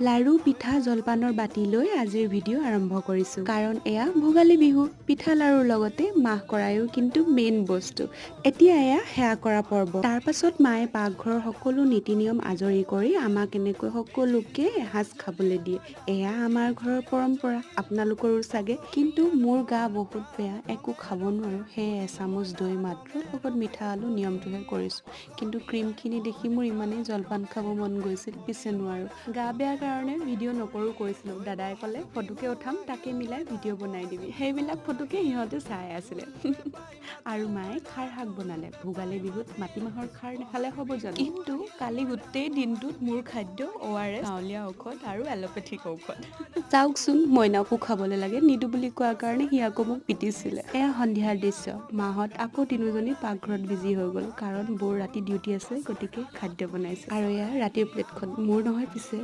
লাৰু পিঠা জলপানৰ বাতি লৈ আজিৰ ভিডিঅ' আৰম্ভ কৰিছোঁ কাৰণ এয়া ভোগালী বিহু পিঠা লাৰুৰ লগতে মাহ কৰায়ো কিন্তু মেইন বস্তু এতিয়া এয়া সেৱা কৰা পৰ্ব তাৰ পাছত মায়ে পাকঘৰৰ সকলো নীতি নিয়ম আজৰি কৰি আমাক এনেকৈ সকলোকে এসাঁজ খাবলৈ দিয়ে এয়া আমাৰ ঘৰৰ পৰম্পৰা আপোনালোকৰো চাগে কিন্তু মোৰ গা বহুত বেয়া একো খাব নোৱাৰো সেয়ে এচামুচ দৈ মাত্ৰ লগত মিঠা আলু নিয়মটোহে কৰিছোঁ কিন্তু ক্ৰীমখিনি দেখি মোৰ ইমানেই জলপান খাব মন গৈছিল পিছে নোৱাৰো গা বেয়া কাৰণে ভিডিঅ' নকৰো কৈছিলো দাদাই ক'লে ফটোকে উঠাম তাকে মিলাই ভিডিঅ' বনাই দিবি সেইবিলাক ফটোকে সিহঁতে চাই আছিলে আৰু মায়ে খাৰ শাক বনালে ভোগালী বিহুত মাটিমাহৰ খাৰ নাখালে হ'ব জানো কিন্তু কালি গোটেই দিনটোত মোৰ খাদ্য ORS গাঁৱলীয়া ঔষধ আৰু এলোপেথিক ঔষধ চাওকচোন মইনাকো খাবলৈ লাগে নিদো বুলি কোৱাৰ কাৰণে সি আকৌ মোক পিটিছিলে এয়া সন্ধিয়াৰ দৃশ্য মাহত আকৌ তিনিজনী পাকঘৰত বিজি হৈ গ'ল কাৰণ বৌৰ ৰাতি ডিউটি আছে গতিকে খাদ্য বনাইছে আৰু এয়া ৰাতিৰ প্লেটখন মোৰ নহয় পিছে